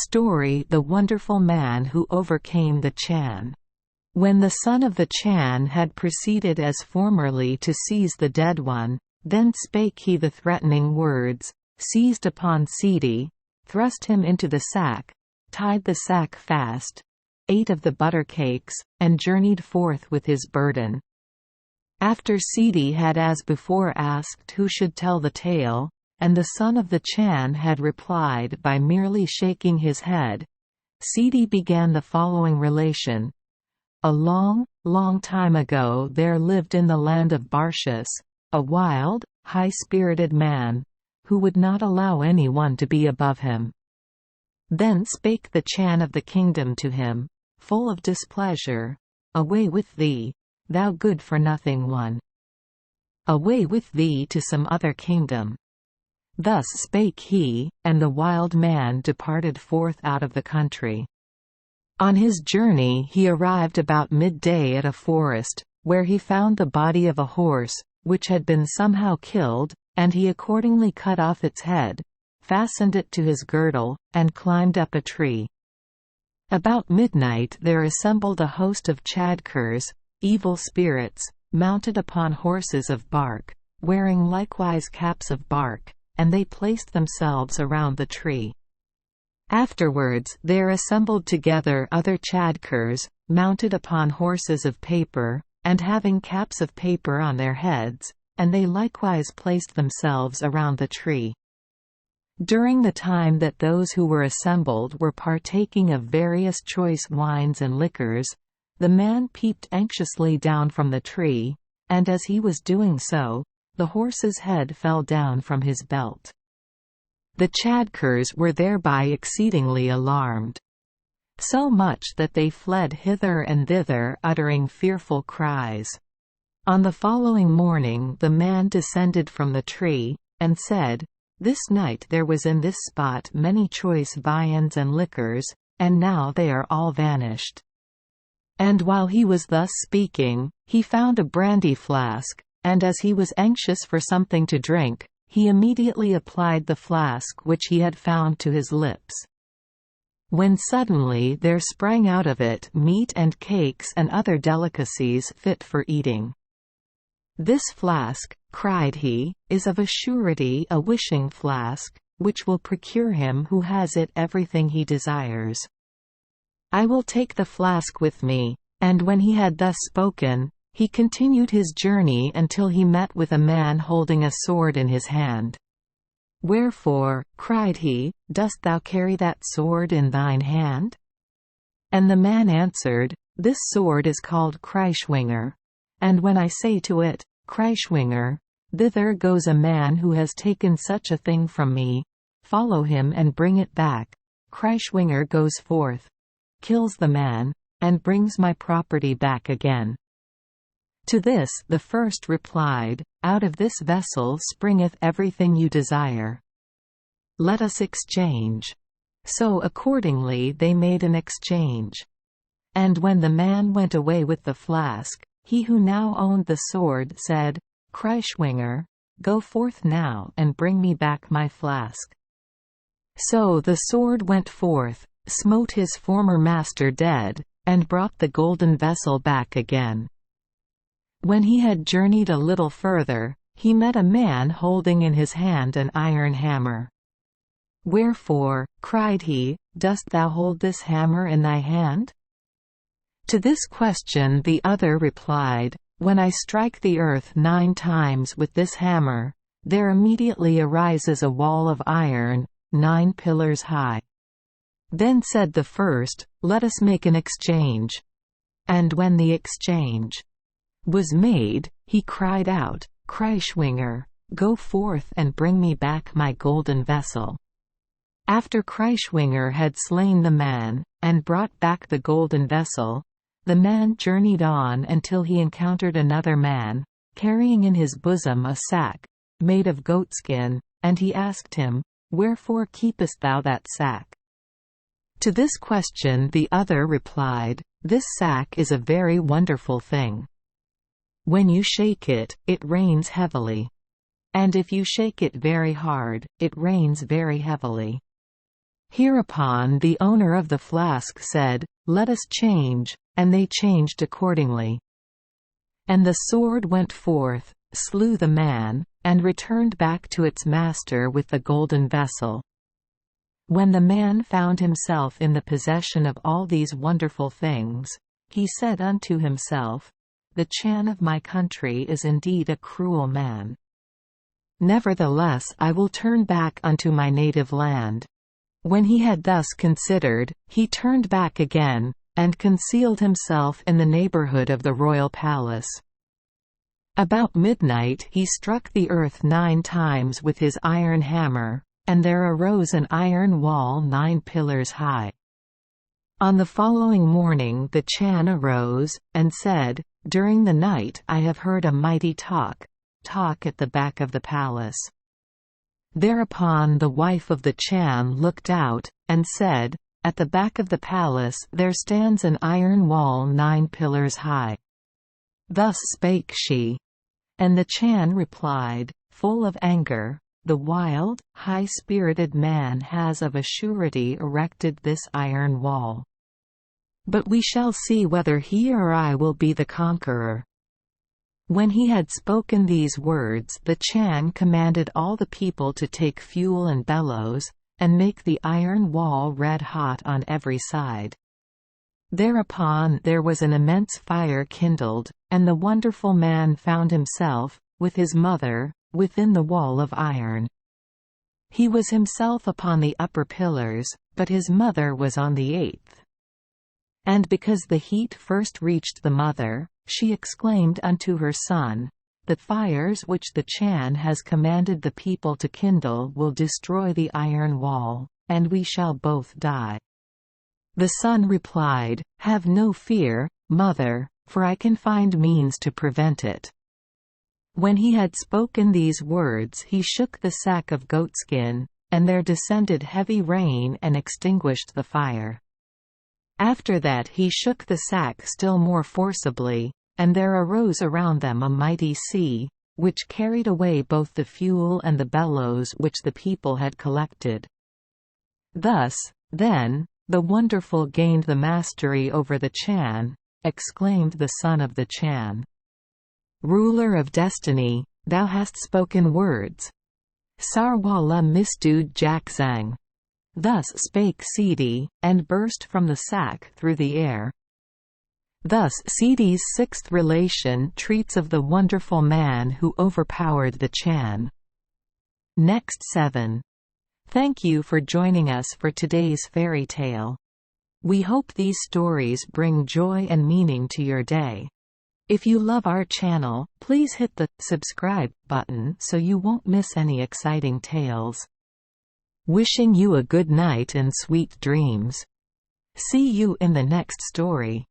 Story: The wonderful man who overcame the Chan. When the son of the Chan had proceeded as formerly to seize the dead one, then spake he the threatening words, seized upon Sidi, thrust him into the sack, tied the sack fast, ate of the butter cakes, and journeyed forth with his burden. After Sidi had as before asked who should tell the tale, and the son of the Chan had replied by merely shaking his head, Sidi began the following relation. A long, long time ago there lived in the land of Barshas, a wild, high-spirited man, who would not allow any one to be above him. Then spake the Chan of the kingdom to him, full of displeasure, "Away with thee, thou good-for-nothing one! Away with thee to some other kingdom." Thus spake he, and the wild man departed forth out of the country. On his journey he arrived about midday at a forest, where he found the body of a horse, which had been somehow killed, and he accordingly cut off its head, fastened it to his girdle, and climbed up a tree. About midnight there assembled a host of Chadkurs, evil spirits, mounted upon horses of bark, wearing likewise caps of bark, and they placed themselves around the tree. Afterwards there assembled together other Chadkurs, mounted upon horses of paper, and having caps of paper on their heads, and they likewise placed themselves around the tree. During the time that those who were assembled were partaking of various choice wines and liquors, the man peeped anxiously down from the tree, and as he was doing so, the horse's head fell down from his belt. The Chadkurs were thereby exceedingly alarmed, so much that they fled hither and thither uttering fearful cries. On the following morning the man descended from the tree, and said, "This night there was in this spot many choice viands and liquors, and now they are all vanished." And while he was thus speaking, he found a brandy flask, and as he was anxious for something to drink, he immediately applied the flask which he had found to his lips. When suddenly there sprang out of it meat and cakes and other delicacies fit for eating. "This flask," cried he, "is of a surety a wishing flask, which will procure him who has it everything he desires. I will take the flask with me." And when he had thus spoken, he continued his journey until he met with a man holding a sword in his hand. "Wherefore," cried he, "dost thou carry that sword in thine hand?" And the man answered, "This sword is called Kreischwinger, and when I say to it, 'Kreischwinger, thither goes a man who has taken such a thing from me, follow him and bring it back,' Kreischwinger goes forth, kills the man, and brings my property back again." To this the first replied, "Out of this vessel springeth everything you desire. Let us exchange." So accordingly they made an exchange. And when the man went away with the flask, he who now owned the sword said, "Kreischwinger, go forth now and bring me back my flask." So the sword went forth, smote his former master dead, and brought the golden vessel back again. When he had journeyed a little further, he met a man holding in his hand an iron hammer. "Wherefore," cried he, "dost thou hold this hammer in thy hand?" To this question the other replied, "When I strike the earth 9 times with this hammer, there immediately arises a wall of iron, 9 pillars high." Then said the first, "Let us make an exchange." And when the exchange was made, he cried out, "Kreischwinger, go forth and bring me back my golden vessel." After Kreischwinger had slain the man, and brought back the golden vessel, the man journeyed on until he encountered another man, carrying in his bosom a sack, made of goatskin, and he asked him, "Wherefore keepest thou that sack?" To this question the other replied, "This sack is a very wonderful thing. When you shake it, it rains heavily. And if you shake it very hard, it rains very heavily. Hereupon the owner of the flask said, "Let us change," and they changed accordingly. And the sword went forth, slew the man, and returned back to its master with the golden vessel. When the man found himself in the possession of all these wonderful things, he said unto himself, "The Chan of my country is indeed a cruel man. Nevertheless I will turn back unto my native land." When he had thus considered, he turned back again, and concealed himself in the neighborhood of the royal palace. About midnight he struck the earth 9 times with his iron hammer, and there arose an iron wall 9 pillars high. On the following morning the Chan arose, and said, "During the night I have heard a mighty talk at the back of the palace." Thereupon the wife of the Chan looked out, and said, "At the back of the palace there stands an iron wall 9 pillars high." Thus spake she. And the Chan replied, full of anger, "The wild, high-spirited man has of a surety erected this iron wall. But we shall see whether he or I will be the conqueror." When he had spoken these words, the Chan commanded all the people to take fuel and bellows, and make the iron wall red hot on every side. Thereupon there was an immense fire kindled, and the wonderful man found himself, with his mother, within the wall of iron. He was himself upon the upper pillars, but his mother was on the 8th. And because the heat first reached the mother, she exclaimed unto her son, "The fires which the Chan has commanded the people to kindle will destroy the iron wall, and we shall both die." The son replied, "Have no fear, mother, for I can find means to prevent it." When he had spoken these words he shook the sack of goatskin, and there descended heavy rain and extinguished the fire. After that he shook the sack still more forcibly, and there arose around them a mighty sea, which carried away both the fuel and the bellows which the people had collected. Thus, then, the Wonderful gained the mastery over the Chan, exclaimed the son of the Chan. "Ruler of destiny, thou hast spoken words. Sarwala mistud jakzang." Thus spake Sidi, and burst from the sack through the air. Thus Sidi's 6th relation treats of the wonderful man who overpowered the Chan. Next 7. Thank you for joining us for today's fairy tale. We hope these stories bring joy and meaning to your day. If you love our channel, please hit the subscribe button so you won't miss any exciting tales. Wishing you a good night and sweet dreams. See you in the next story.